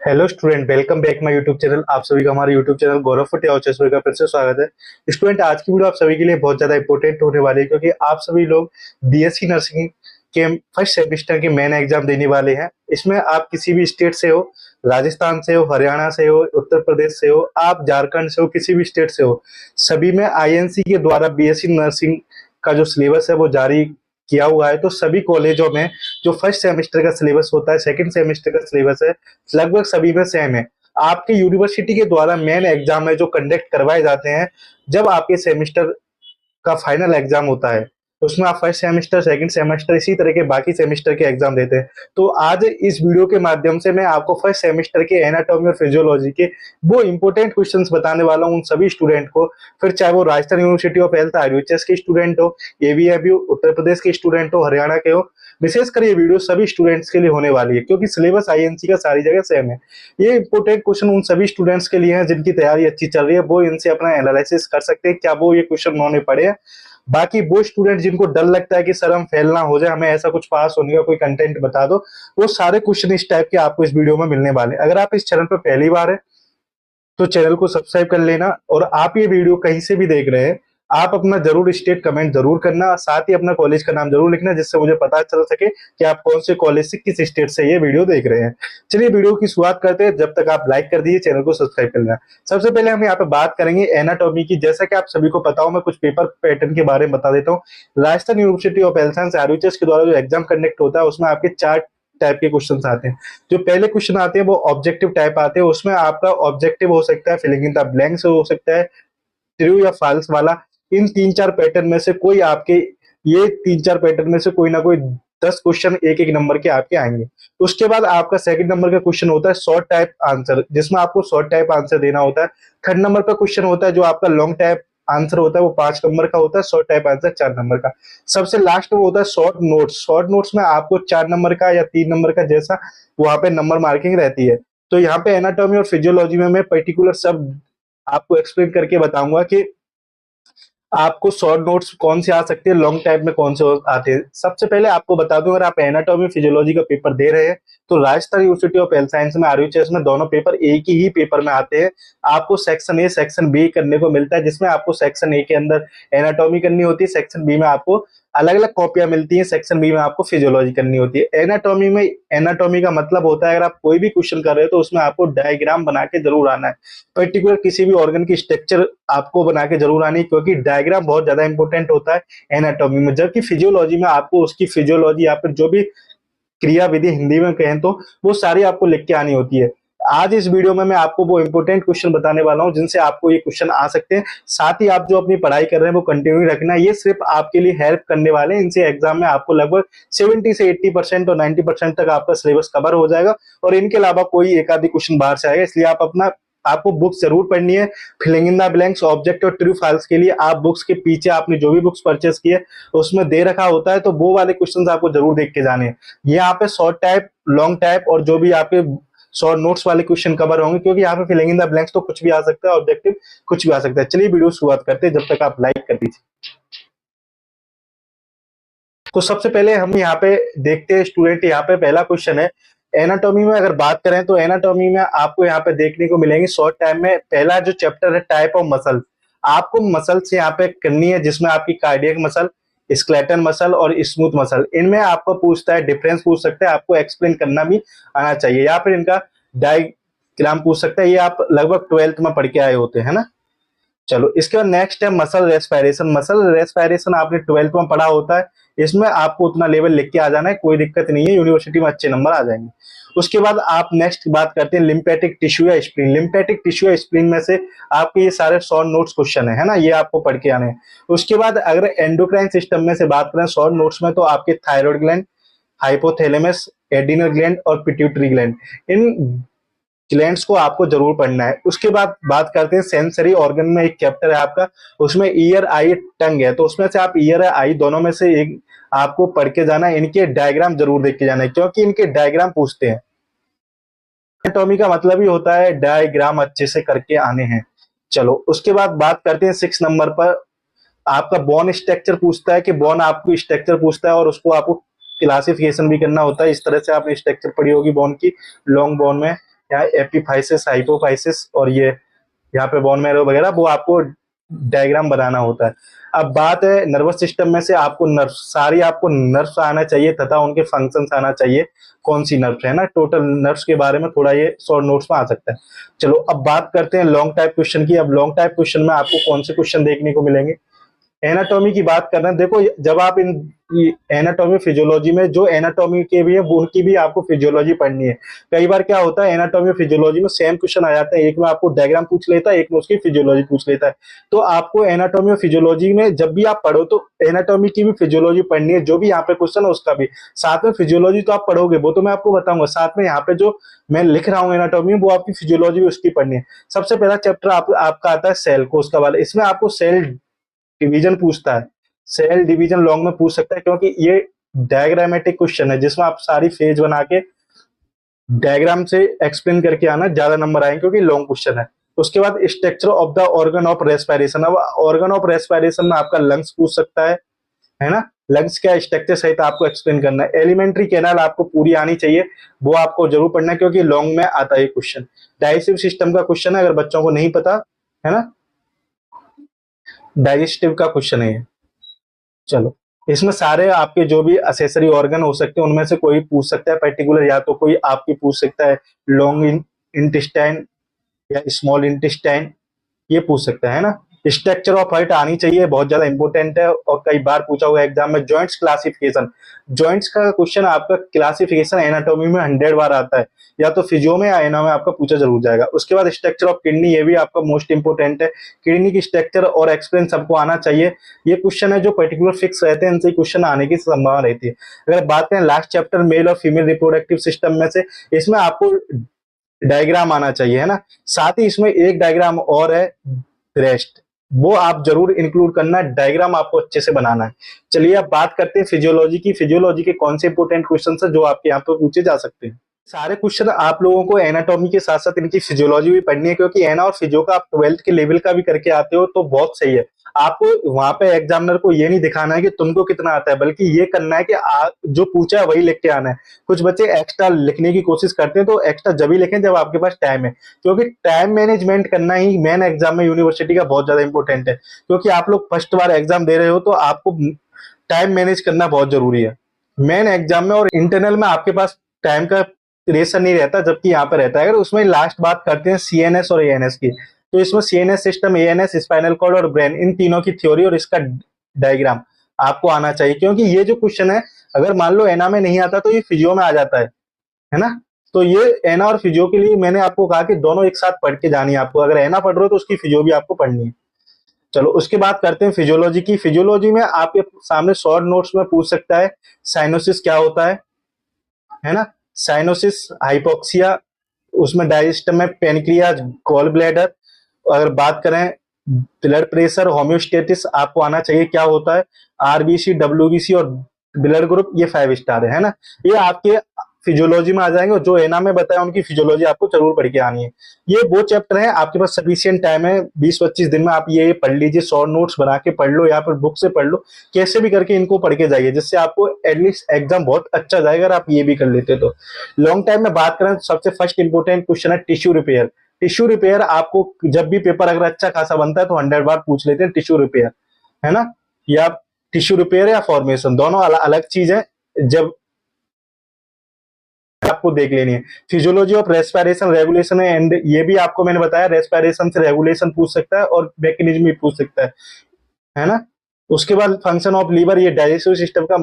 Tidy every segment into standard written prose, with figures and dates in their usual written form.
Hello student, welcome back my YouTube channel. आप सभी का हमारे यूट्यूब चैनल गौरव फुटिया और चश्मे का फिर से स्वागत है। स्टूडेंट, आज की वीडियो आप सभी के लिए बहुत ज्यादा इंपॉर्टेंट होने वाली है, क्योंकि आप सभी लोग बीएससी नर्सिंग के फर्स्ट सेमेस्टर के मेन एग्जाम देने वाले हैं। इसमें आप किसी भी स्टेट से हो, राजस्थान से हो, हरियाणा से हो, उत्तर प्रदेश से हो, आप झारखंड से हो, किसी भी स्टेट से हो, सभी में आईएनसी के द्वारा बीएससी नर्सिंग का जो सिलेबस है वो जारी किया हुआ है। तो सभी कॉलेजों में जो फर्स्ट सेमेस्टर का सिलेबस होता है, सेकंड सेमेस्टर का सिलेबस है, लगभग सभी में सेम है। आपके यूनिवर्सिटी के द्वारा मेन एग्जाम है जो कंडक्ट करवाए जाते हैं जब आपके सेमेस्टर का फाइनल एग्जाम होता है। उसमें आप फर्स्ट सेमेस्टर, सेकंड सेमेस्टर, इसी तरह के बाकी सेमेस्टर के एग्जाम देते हैं। तो आज इस वीडियो के माध्यम से मैं आपको फर्स्ट सेमेस्टर के एनाटॉमी और फिजियोलॉजी के वो इंपॉर्टेंट क्वेश्चंस बताने वाला हूं उन सभी स्टूडेंट को, फिर चाहे वो Rajasthan university of health RUHS के स्टूडेंट हो, एवीएबीयू उत्तर प्रदेश के स्टूडेंट हो, हरियाणा के हो। विशेषकर ये वीडियो सभी स्टूडेंट्स के लिए होने वाली है, क्योंकि सिलेबस आईएनसी का सारी जगह सेम है। ये इंपॉर्टेंट क्वेश्चन उन सभी स्टूडेंट्स के लिए हैं जिनकी तैयारी अच्छी चल रही है, वो इनसे अपना एनालिसिस कर सकते हैं क्या वो ये क्वेश्चन उन्होंने पढ़े हैं। बाकी वो स्टूडेंट जिनको डर लगता है कि सर हम फेल ना हो जाए, हमें ऐसा कुछ पास होने का कोई कंटेंट बता दो, वो सारे क्वेश्चन इस टाइप के आपको इस वीडियो में मिलने वाले हैं। अगर आप इस चैनल पर पहली बार है तो चैनल को सब्सक्राइब कर लेना, और आप ये वीडियो कहीं से भी देख रहे हैं, आप अपना जरूर स्टेट कमेंट जरूर करना, साथ ही अपना कॉलेज का नाम जरूर लिखना, जिससे मुझे पता चल सके कि आप कौन से कॉलेज से, किस स्टेट से ये वीडियो देख रहे हैं। चलिए वीडियो की शुरुआत करते हैं। जब तक आप लाइक कर दीजिए, चैनल को सब्सक्राइब कर लेना। सबसे पहले हम यहाँ पे बात करेंगे एनाटॉमी की। जैसा कि आप सभी को पता हो, मैं कुछ पेपर पैटर्न के बारे में बता देता हूँ। Rajasthan university of health science RUHS के द्वारा जो एग्जाम कंडक्ट होता है उसमें आपके 4 टाइप के क्वेश्चंस आते हैं। जो पहले क्वेश्चन आते हैं वो ऑब्जेक्टिव टाइप आते हैं। उसमें आपका ऑब्जेक्टिव हो सकता है फिलिंग इन द ब्लैंक्स, हो सकता है ट्रू या फॉल्स वाला। इन 3-4 पैटर्न में से कोई आपके, ये 3-4 पैटर्न में से कोई ना कोई 10 क्वेश्चन एक एक नंबर के आपके आएंगे। उसके बाद आपका सेकंड नंबर का क्वेश्चन होता है शॉर्ट टाइप आंसर, जिसमें आपको शॉर्ट टाइप आंसर देना होता है। थर्ड नंबर का क्वेश्चन होता है जो आपका लॉन्ग टाइप आंसर होता है, वो 5 नंबर का होता है। शॉर्ट टाइप आंसर 4 नंबर का। सबसे लास्ट में होता है शॉर्ट नोट्स। शॉर्ट नोट्स में आपको 4 नंबर का या 3 नंबर का, जैसा वहां पे नंबर मार्किंग रहती है। तो यहाँ पे एनाटॉमी और फिजियोलॉजी में मैं पर्टिकुलर सब आपको एक्सप्लेन करके बताऊंगा कि आपको शॉर्ट नोट्स कौन से आ सकते हैं, लॉन्ग टाइप में कौन से आते हैं। सबसे पहले आपको बता दूं, अगर आप एनाटॉमी फिजियोलॉजी का पेपर दे रहे हैं तो Rajasthan university of health science में आरयूएचएस में दोनों पेपर एक ही पेपर में आते हैं। आपको सेक्शन ए सेक्शन बी करने को मिलता है, जिसमें आपको सेक्शन ए के अंदर एनाटॉमी करनी होती है, सेक्शन बी में आपको अलग अलग कॉपियां मिलती हैं, सेक्शन बी में आपको फिजियोलॉजी करनी होती है। एनाटॉमी में, एनाटॉमी का मतलब होता है अगर आप कोई भी क्वेश्चन कर रहे हो तो उसमें आपको डायग्राम बना के जरूर आना है। पर्टिकुलर किसी भी ऑर्गन की स्ट्रक्चर आपको बना के जरूर आनी है, क्योंकि डायग्राम बहुत ज्यादा इंपॉर्टेंट होता है एनाटॉमी में। जबकि फिजियोलॉजी में आपको उसकी फिजियोलॉजी या फिर जो भी क्रिया विधि हिंदी में कहें तो वो सारी आपको लिख के आनी होती है। आज इस वीडियो में मैं आपको वो इंपॉर्टेंट क्वेश्चन बताने वाला हूं जिनसे आपको ये क्वेश्चन आ सकते हैं। साथ ही आप जो अपनी पढ़ाई कर रहे हैं वो कंटिन्यू रखना। ये सिर्फ आपके लिए हेल्प करने वाले हैं। इनसे एग्जाम में आपको लगभग 70 से 80% और 90% तक आपका सिलेबस कवर हो जाएगा, और इनके अलावा कोई एक आधी क्वेश्चन बाहर से आएगा। इसलिए आपको बुक्स जरूर पढ़नी है। Filling in the blanks, object और ट्रू फॉल्स के लिए आप बुक्स के पीछे आपने जो भी बुक्स परचेस किए उसमें दे रखा होता है, तो वो वाले क्वेश्चंस आपको जरूर देख के जाने हैं। ये यहाँ पे शॉर्ट टाइप, लॉन्ग टाइप और जो भी आपके शॉर्ट नोट्स वाले क्वेश्चन कवर होंगे, क्योंकि यहाँ पे फिलिंग इन द ब्लैंक्स तो कुछ भी आ सकता है, ऑब्जेक्टिव कुछ भी आ सकता है। चलिए वीडियो शुरुआत करते हैं, जब तक आप लाइक कर दीजिए। तो सबसे पहले हम यहाँ पे देखते हैं स्टूडेंट, यहाँ पे पहला क्वेश्चन है। एनाटॉमी में अगर बात करें तो एनाटॉमी में आपको यहाँ पे देखने को मिलेंगे शॉर्ट टाइम में पहला जो चैप्टर है टाइप ऑफ मसल। आपको मसल से यहाँ पे करनी है, जिसमें आपकी कार्डियक मसल, स्केलेटन मसल और स्मूथ मसल, इनमें आपको पूछता है, डिफरेंस पूछ सकता है, आपको एक्सप्लेन करना भी आना चाहिए, या फिर इनका डायग्राम पूछ सकता है। ये आप लगभग 12th में पढ़ के आए होते हैं ना। चलो इसके बाद नेक्स्ट है मसल रेस्पिरेशन। मसल रेस्पिरेशन आपने 12th में पढ़ा होता है। इसमें आपको उतना लेवल लिख के आ जाना है, कोई दिक्कत नहीं है, यूनिवर्सिटी में अच्छे नंबर आ जाएंगे। उसके बाद आप नेक्स्ट बात करते हैं लिम्फेटिक टिश्यू या स्प्लीन। लिम्फेटिक टिश्यू या स्प्लीन में से आपके ये सारे शॉर्ट नोट्स क्वेश्चन है ना, ये आपको पढ़ के आने हैं। उसके बाद अगर एंडोक्राइन सिस्टम में से बात करें शॉर्ट नोट्स में, तो आपके thyroid gland, hypothalamus, adrenal gland और पिट्यूटरी ग्लैंड, इन ग्लैंड्स को आपको जरूर पढ़ना है। उसके बाद बात करते हैं सेंसरी ऑर्गन में एक चैप्टर है आपका, उसमें ईयर आई टंग है, तो उसमें से आप ईयर आई दोनों में से एक आपको पढ़ के जाना है। इनके डायग्राम जरूर देख के जाना है, क्योंकि इनके डायग्राम पूछते हैं। एनाटॉमी का मतलब ही होता है डायग्राम अच्छे से करके आने हैं। चलो उसके बाद बात करते हैं 6 नंबर पर। आपका बोन स्ट्रक्चर पूछता है कि बोन आपको स्ट्रक्चर पूछता है, और उसको आपको क्लासिफिकेशन भी करना होता है। इस तरह से आपने स्ट्रक्चर पढ़ी होगी बोन की, लॉन्ग बोन में, यहाँ एपिफाइसिस, हाइपोफाइसिस और ये यहाँ पे बोन मैरो वगैरह, वो आपको डायग्राम बनाना होता है। अब बात है नर्वस सिस्टम में से आपको नर्व, सारी आपको नर्व्स आना चाहिए तथा उनके फंक्शंस आना चाहिए, कौन सी नर्व्स है ना, टोटल नर्व्स के बारे में थोड़ा ये शॉर्ट नोट्स में आ सकता है। चलो अब बात करते हैं लॉन्ग टाइप क्वेश्चन की। अब लॉन्ग टाइप क्वेश्चन में आपको कौन से क्वेश्चन देखने को मिलेंगे? एनाटॉमी की बात कर रहे हैं। देखो जब आप इन एनाटॉमी फिजियोलॉजी में जो एनाटॉमी के भी है उनकी भी आपको फिजियोलॉजी पढ़नी है। कई बार क्या होता है एनाटॉमी फिजियोलॉजी में सेम क्वेश्चन आ जाते हैं, एक में आपको डायग्राम पूछ लेता है, एक में उसकी फिजियोलॉजी पूछ लेता है। तो आपको एनाटॉमी और फिजियोलॉजी में जब भी आप पढ़ो तो एनाटॉमी की भी फिजियोलॉजी पढ़नी है, जो भी यहाँ पे क्वेश्चन है उसका भी साथ में फिजियोलॉजी तो आप पढ़ोगे, वो तो मैं आपको बताऊंगा, साथ में यहाँ पे जो मैं लिख रहा हूँ एनाटॉमी वो आपकी फिजियोलॉजी भी उसकी पढ़नी है। सबसे पहला चैप्टर आपका आता है सेल कोशिका वाला। इसमें आपको सेल डिवीजन पूछता है, सेल डिवीजन लॉन्ग में पूछ सकता है, क्योंकि ये डायग्रामेटिक क्वेश्चन है जिसमें आप सारी फेज बना के डायग्राम से एक्सप्लेन करके आना, ज्यादा नंबर आएंगे क्योंकि लॉन्ग क्वेश्चन है। उसके बाद structure of the organ of respiration. अब ऑर्गन ऑफ रेस्पिरेशन में आपका लंग्स पूछ सकता है ना, लंग्स क्या स्ट्रक्चर सहित आपको एक्सप्लेन करना है। एलिमेंट्री कैनाल आपको पूरी आनी चाहिए, वो आपको जरूर पढ़ना है क्योंकि लॉन्ग में आता है क्वेश्चन। डाइजेस्टिव सिस्टम का क्वेश्चन है, अगर बच्चों को नहीं पता है ना, डाइजेस्टिव का क्वेश्चन है ये। चलो इसमें सारे आपके जो भी असेसरी ऑर्गन हो सकते हैं उनमें से कोई पूछ सकता है पर्टिकुलर, या तो कोई आपकी पूछ सकता है लॉन्ग इंटेस्टाइन या स्मॉल इंटेस्टाइन, ये पूछ सकता है ना। स्ट्रक्चर ऑफ हार्ट आनी चाहिए, बहुत ज्यादा इंपॉर्टेंट है और कई बार पूछा हुआ एग्जाम में। जॉइंट्स क्लासिफिकेशन, जॉइंट्स का क्वेश्चन आपका क्लासिफिकेशन एनाटॉमी में 100 बार आता है, या तो फिजियो में या एना में आपका पूछा जरूर जाएगा। उसके बाद स्ट्रक्चर ऑफ किडनी, ये भी आपका मोस्ट इंपोर्टेंट है, किडनी की स्ट्रक्चर और एक्सप्लेन सबको आना चाहिए। ये क्वेश्चन है जो पर्टिकुलर फिक्स रहते हैं, इनसे क्वेश्चन आने की संभावना रहती है। अगर बात करें लास्ट चैप्टर मेल और फीमेल रिप्रोडक्टिव सिस्टम में से, इसमें आपको डायग्राम आना चाहिए है ना, साथ ही इसमें एक डायग्राम और है रेस्ट, वो आप जरूर इंक्लूड करना, डायग्राम आपको अच्छे से बनाना है। चलिए अब बात करते हैं फिजियोलॉजी की। फिजियोलॉजी के कौन से इंपोर्टेंट क्वेश्चन है जो आपके यहाँ पे पूछे जा सकते हैं। सारे क्वेश्चन आप लोगों को एनाटॉमी के साथ साथ इनकी फिजियोलॉजी भी पढ़नी है, क्योंकि एना और फिजियो का आप 12th के लेवल का भी करके आते हो तो बहुत सही है। आपको वहां पे एग्जामिनर को ये नहीं दिखाना है कि तुमको कितना आता है, बल्कि ये करना है कि जो पूछा है वही लिख के आना है। कुछ बच्चे एक्स्ट्रा लिखने की कोशिश करते हैं, तो एक्स्ट्रा जब ही लिखें जब आपके पास टाइम है, क्योंकि टाइम मैनेजमेंट करना ही मेन एग्जाम में यूनिवर्सिटी का बहुत ज्यादा इंपॉर्टेंट है। क्योंकि आप लोग फर्स्ट बार एग्जाम दे रहे हो तो आपको टाइम मैनेज करना बहुत जरूरी है मेन एग्जाम में। और इंटरनल में आपके पास टाइम का रेशन नहीं रहता, जबकि यहाँ पे रहता है। अगर उसमें लास्ट बात करते हैं सीएनएस और एएनएस की, तो इसमें CNS system, ANS spinal cord और ब्रेन, इन तीनों की थ्योरी और इसका डायग्राम आपको आना चाहिए, क्योंकि ये जो क्वेश्चन है अगर मान लो एना में नहीं आता तो ये फिजियो में आ जाता है ना। तो ये एना और फिजियो के लिए मैंने आपको कहा कि दोनों एक साथ पढ़ के जानी है आपको, अगर एना पढ़ रहे हो तो उसकी फिजियो भी आपको पढ़नी है। चलो उसके बाद करते हैं फिजियोलॉजी की। फिजियोलॉजी में आपके सामने शॉर्ट नोट्स में पूछ सकता है साइनोसिस क्या होता है ना, साइनोसिस, हाइपोक्सिया, उसमें डाइजेस्टम में पेनक्रियाज, गॉल ब्लैडर। अगर बात करें ब्लड प्रेशर, होम्योस्टेटिस आपको आना चाहिए क्या होता है, आरबीसी, डब्ल्यूबीसी और ब्लड ग्रुप, ये 5 स्टार है ना। ये आपके फिजियोलॉजी में आ जाएंगे, और जो एना में बताया उनकी फिजियोलॉजी आपको जरूर पढ़ के आनी है। ये वो चैप्टर है, आपके पास सफिशिएंट टाइम है, 20-25 दिन में आप ये पढ़ लीजिए, शॉर्ट नोट्स बना के पढ़ लो या फिर बुक से पढ़ लो, कैसे भी करके इनको पढ़ के जाइए, जिससे आपको एटलीस्ट एग्जाम बहुत अच्छा जाएगा अगर आप ये भी कर लेते तो। लॉन्ग टाइम में बात करें तो सबसे फर्स्ट इंपोर्टेंट क्वेश्चन है टिश्यू रिपेयर। टिश्यू रिपेयर आपको जब भी पेपर अगर अच्छा खासा बनता है तो 100 बार पूछ लेते हैं टिश्यू रिपेयर, है ना। या टिश्यू रिपेयर या फॉर्मेशन दोनों अलग चीज है, जब आपको देख लेनी है। फिजियोलॉजी ऑफ रेस्पिरेशन, रेगुलेशन है, एंड ये भी आपको मैंने बताया रेस्पिरेशन से रेगुलेशन पूछ सकता है और मैकेनिज्म भी पूछ सकता है ना। उसके बाद फंक्शन ऑफ लीवर, ये डाइजेस्टिव सिस्टम का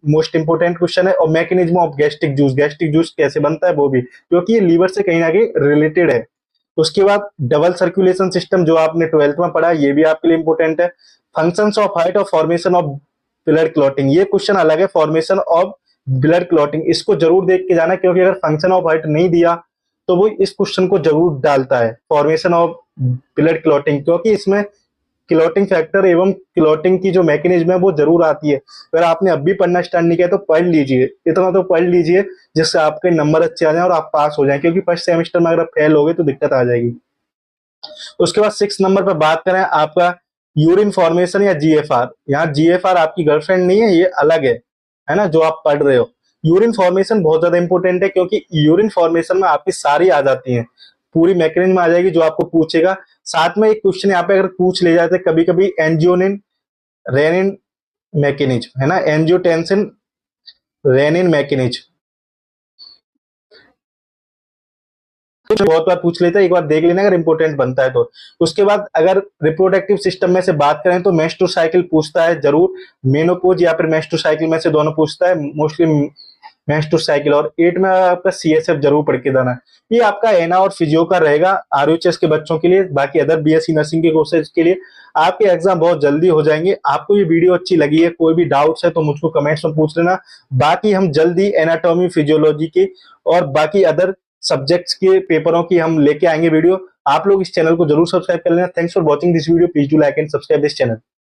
मोस्ट इंपोर्टेंट क्वेश्चन है, और मैकेनिज्म ऑफ गैस्ट्रिक जूस कैसे बनता है वो भी, क्योंकि ये लीवर से कहीं ना कहीं रिलेटेड है। उसके बाद डबल सर्कुलेशन सिस्टम जो आपने 12th में पढ़ा, ये भी आपके लिए इंपॉर्टेंट है। फंक्शंस ऑफ हार्ट और फॉर्मेशन ऑफ ब्लड क्लॉटिंग, ये क्वेश्चन अलग है, फॉर्मेशन ऑफ ब्लड क्लॉटिंग इसको जरूर देख के जाना, क्योंकि अगर फंक्शन ऑफ हार्ट नहीं दिया तो वो इस क्वेश्चन को जरूर डालता है, फॉर्मेशन ऑफ ब्लड क्लॉटिंग, क्योंकि इसमें क्लॉटिंग फैक्टर एवं क्लॉटिंग की जो मैकेनिज्म है वो जरूर आती है। अगर आपने अब भी पढ़ना स्टार्ट नहीं किया तो पढ़ लीजिए, इतना तो पढ़ लीजिए जिससे आपके नंबर अच्छे आ जाए और आप पास हो जाएं, क्योंकि फर्स्ट सेमेस्टर में अगर आप फेल हो गए तो दिक्कत आ जाएगी। उसके बाद 6 नंबर पर बात करें आपका यूरिन फॉर्मेशन या जीएफआर। यहाँ जीएफआर आपकी गर्लफ्रेंड नहीं है, ये अलग है ना, जो आप पढ़ रहे हो। यूरिन फॉर्मेशन बहुत ज्यादा इंपॉर्टेंट है, क्योंकि यूरिन फॉर्मेशन में आपकी सारी आ जाती है, पूरी मैकेनिज्म आ जाएगी जो आपको पूछेगा। साथ में एक क्वेश्चन यहाँ पे अगर पूछ ले जाते कभी कभी, एंजियोनिन रेनिन मैकेनिज्म है ना, एंजियोटेंसिन रेनिन मैकेनिज्म बहुत बार पूछ लेता है, एक बार देख लेना अगर इंपॉर्टेंट बनता है तो। उसके बाद अगर रिप्रोडक्टिव सिस्टम में से बात करें तो मेस्टोसाइकिल पूछता है जरूर, मेनोपोज या फिर मेस्टोसाइकिल में से दोनों पूछता है मोस्टली, मेस्टोसाइकिल। और 8 में आपका सीएसएफ जरूर पढ़ के जाना। ये आपका एना और फिजियो का रहेगा आरयूएचएस के बच्चों के लिए। बाकी अदर बीएससी नर्सिंग के कोर्सेज के लिए आपके एग्जाम बहुत जल्दी हो जाएंगे। आपको ये वीडियो अच्छी लगी है, कोई भी डाउट्स है तो मुझको कमेंट्स में पूछ लेना। बाकी हम जल्दी एनाटॉमी फिजियोलॉजी के और बाकी अदर सब्जेक्ट्स के पेपरों की हम लेके आएंगे वीडियो। आप लोग इस चैनल को जरूर सब्सक्राइब कर लेना। Thanks for watching this video, please do like and subscribe this channel.